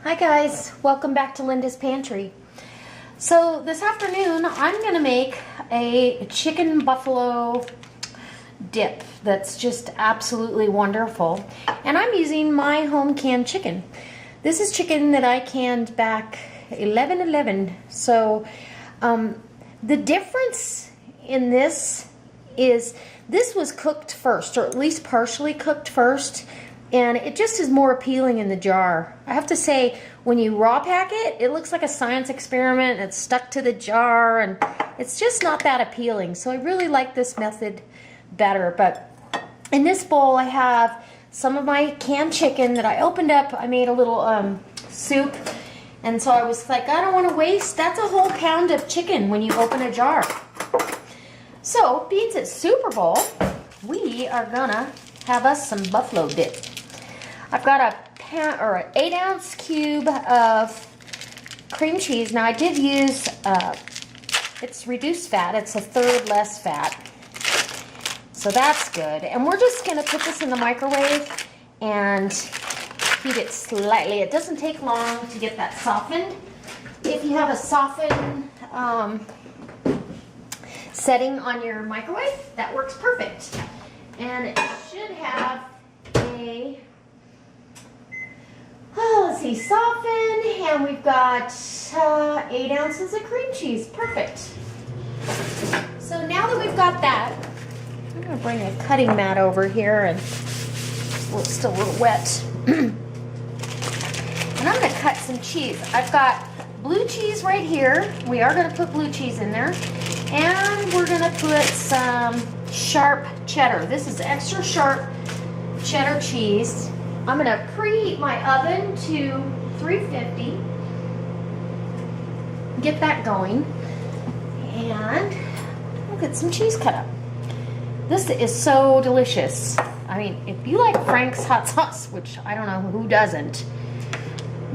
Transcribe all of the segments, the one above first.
Hi guys, welcome back to Linda's Pantry. So this afternoon I'm going to make a chicken buffalo dip that's just absolutely wonderful. And I'm using my home canned chicken. This is chicken that I canned back 11/11. So the difference in this is this was cooked first, or at least partially cooked first. And it just is more appealing in the jar. I have to say, when you raw pack it, it looks like a science experiment. It's stuck to the jar, and it's just not that appealing. So I really like this method better. But in this bowl, I have some of my canned chicken that I opened up. I made a little soup, and so I was like, I don't want to waste. That's a whole pound of chicken when you open a jar. So, being it's Super Bowl, we are gonna have us some buffalo dip. I've got an 8-ounce cube of cream cheese. Now I did use, it's reduced fat. It's a third less fat. So that's good. And we're just going to put this in the microwave and heat it slightly. It doesn't take long to get that softened. If you have a softened setting on your microwave, that works perfect. And it should have a, let's see, softened, and we've got 8 ounces of cream cheese. Perfect. So now that we've got that, I'm going to bring a cutting mat over here, and it's still a little wet. And I'm going to cut some cheese. I've got blue cheese right here. We are going to put blue cheese in there. And we're going to put some sharp cheddar. This is extra sharp cheddar cheese. I'm going to preheat my oven to 350. Get that going. And we'll get some cheese cut up. This is so delicious. I mean, if you like Frank's hot sauce, which I don't know who doesn't,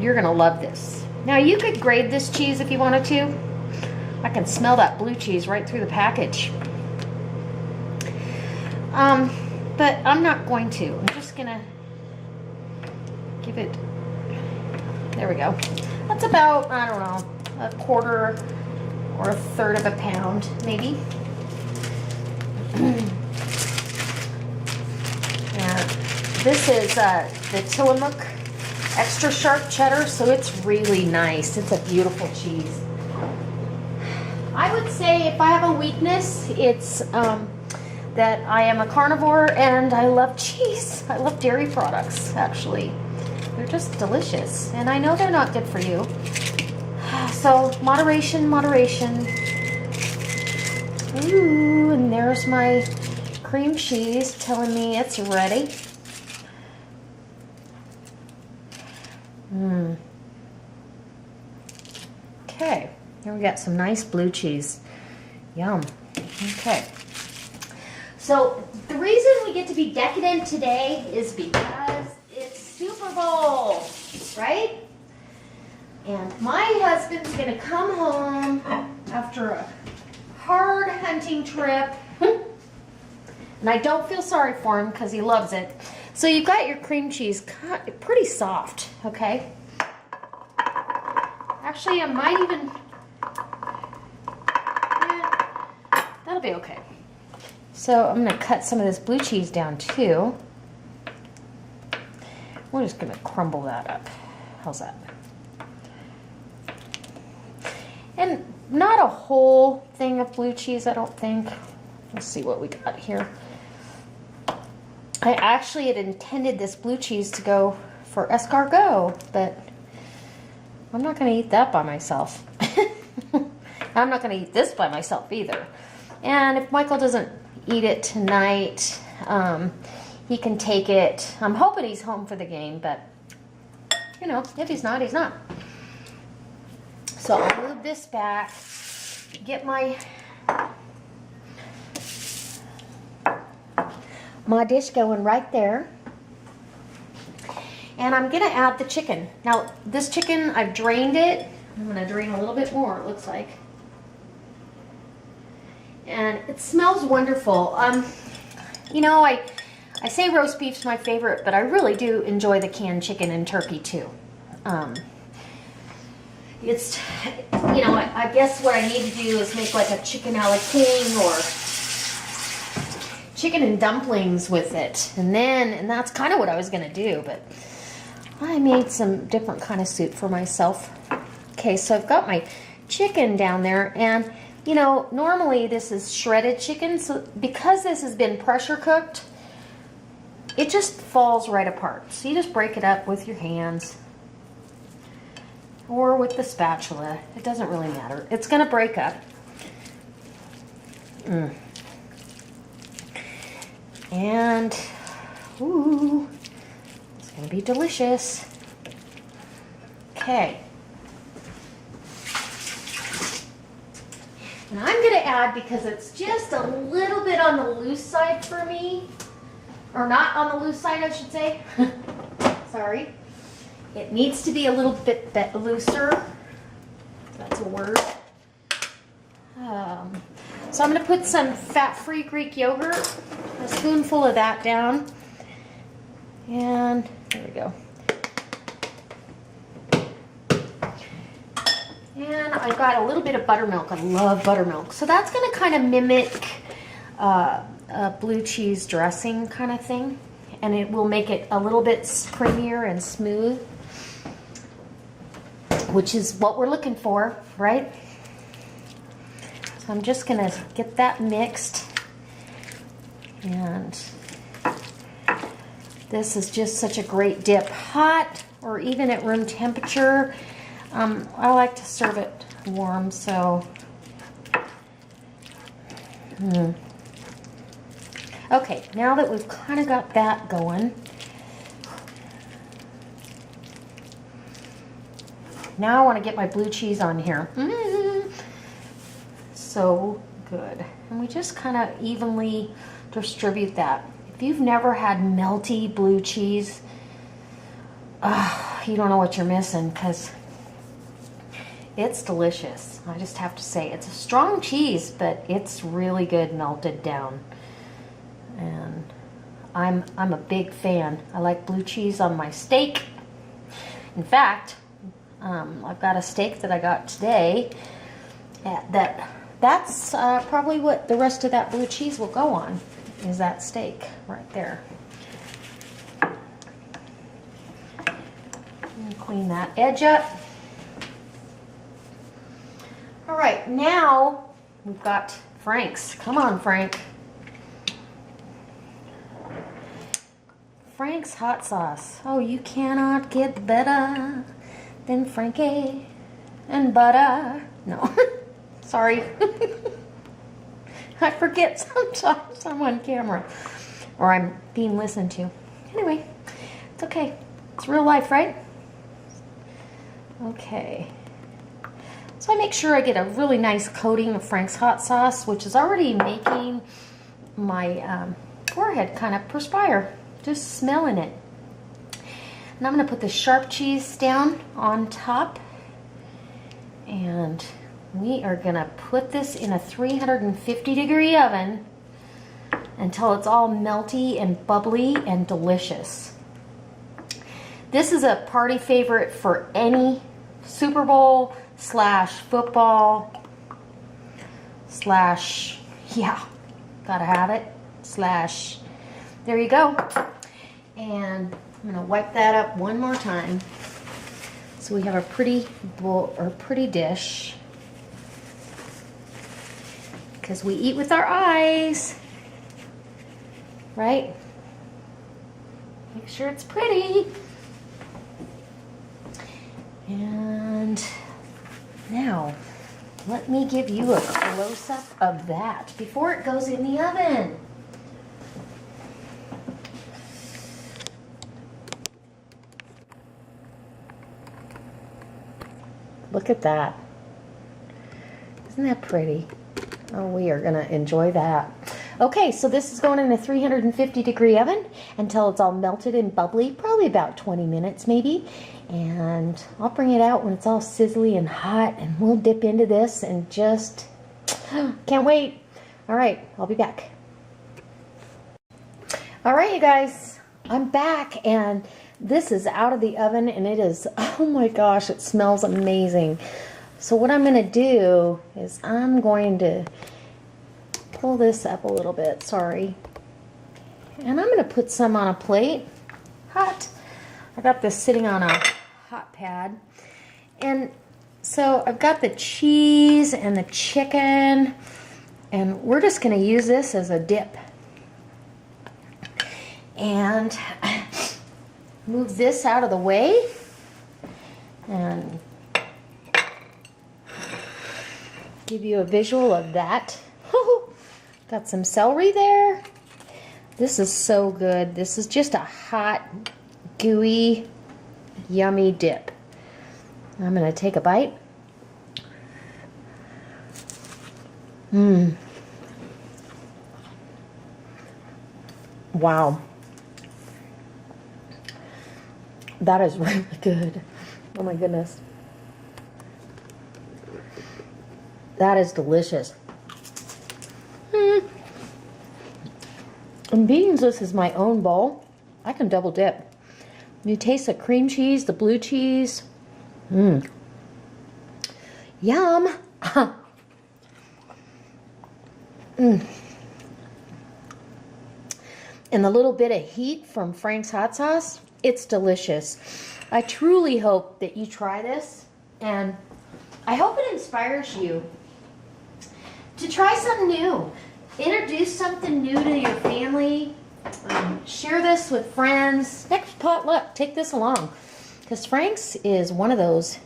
you're going to love this. Now, you could grate this cheese if you wanted to. I can smell that blue cheese right through the package. But I'm not going to. I'm just going to give it, there we go. That's about, I don't know, a quarter or a third of a pound, maybe. And this is the Tillamook extra sharp cheddar, so it's really nice. It's a beautiful cheese. I would say if I have a weakness, it's that I am a carnivore and I love cheese. I love dairy products, actually. They're just delicious. And I know they're not good for you. So, moderation, moderation. Ooh, and there's my cream cheese telling me it's ready. Okay. Here we got some nice blue cheese. Yum. Okay. So the reason we get to be decadent today is because it's Super Bowl, right? And my husband's gonna come home after a hard hunting trip. And I don't feel sorry for him because he loves it. So you've got your cream cheese pretty soft, okay? Actually, I might even, that'll be okay. So I'm going to cut some of this blue cheese down too. We're just going to crumble that up. How's that? And not a whole thing of blue cheese, I don't think. Let's see what we got here. I actually had intended this blue cheese to go for escargot, but I'm not going to eat that by myself. I'm not going to eat this by myself either. And if Michael doesn't eat it tonight, he can take it. I'm hoping he's home for the game, but you know, if he's not, he's not. So I'll move this back, get my dish going right there. And I'm going to add the chicken. Now, this chicken, I've drained it. I'm going to drain a little bit more, it looks like. And it smells wonderful. You know, I say roast beef's my favorite, but I really do enjoy the canned chicken and turkey too. it's, you know, I guess what I need to do is make like a chicken a la king or chicken and dumplings with it. And that's kind of what I was going to do, but I made some different kind of soup for myself. Okay, so I've got my chicken down there, and you know, normally this is shredded chicken, so because this has been pressure cooked, it just falls right apart. So you just break it up with your hands or with the spatula. It doesn't really matter. It's gonna break up. And, ooh, it's gonna be delicious. Okay. And I'm gonna add, because it's just a little bit on the loose side for me, or not on the loose side, I should say. Sorry. It needs to be a little bit looser. If that's a word. So I'm going to put some fat-free Greek yogurt, a spoonful of that down. And there we go. And I've got a little bit of buttermilk. I love buttermilk. So that's going to kind of mimic a blue cheese dressing kind of thing. And it will make it a little bit creamier and smooth, which is what we're looking for, right? So I'm just gonna get that mixed. And this is just such a great dip. Hot or even at room temperature. I like to serve it warm, so. Okay, now that we've kind of got that going, now I want to get my blue cheese on here. So good. And we just kind of evenly distribute that. If you've never had melty blue cheese, you don't know what you're missing, because it's delicious. I just have to say, it's a strong cheese, but it's really good melted down. And I'm a big fan. I like blue cheese on my steak. In fact, I've got a steak that I got today that's probably what the rest of that blue cheese will go on, is that steak right there. And clean that edge up. All right, now we've got Frank's. Come on, Frank. Frank's hot sauce. Oh, you cannot get better than Frankie and butter. No, sorry. I forget sometimes I'm on camera or I'm being listened to. Anyway, it's okay. It's real life, right? Okay. So I make sure I get a really nice coating of Frank's hot sauce, which is already making my forehead kind of perspire. Just smelling it. And I'm going to put the sharp cheese down on top. And we are going to put this in a 350-degree oven until it's all melty and bubbly and delicious. This is a party favorite for any Super Bowl / football / yeah, gotta have it / there you go. And I'm gonna wipe that up one more time so we have a pretty bowl or pretty dish, because we eat with our eyes, right? Make sure it's pretty. And now let me give you a close-up of that before it goes in the oven. Look at that. Isn't that pretty? Oh, we are gonna enjoy that. Okay, so this is going in a 350-degree oven until it's all melted and bubbly, probably about 20 minutes maybe. And I'll bring it out when it's all sizzly and hot, and we'll dip into this and just, can't wait. All right, I'll be back. All right, you guys, I'm back, and This is out of the oven and it is, oh my gosh, it smells amazing. So what I'm going to do is I'm going to pull this up a little bit, sorry. And I'm going to put some on a plate, hot. I got this sitting on a hot pad. And so I've got the cheese and the chicken, and we're just going to use this as a dip. And move this out of the way. And give you a visual of that. Got some celery there. This is so good. This is just a hot, gooey, yummy dip. I'm going to take a bite. Wow. That is really good. Oh my goodness. That is delicious. And being this is my own bowl, I can double dip. You taste the cream cheese, the blue cheese. Yum. And the little bit of heat from Frank's hot sauce, it's delicious. I truly hope that you try this, and I hope it inspires you to try something new. Introduce something new to your family. Share this with friends. Next potluck, take this along. Because Frank's is one of those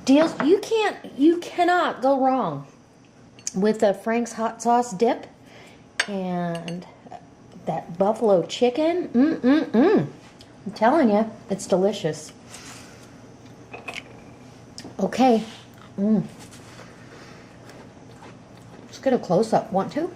deals you cannot go wrong with a Frank's hot sauce dip and that buffalo chicken. I'm telling you, it's delicious. Okay. Let's get a close-up. Want to?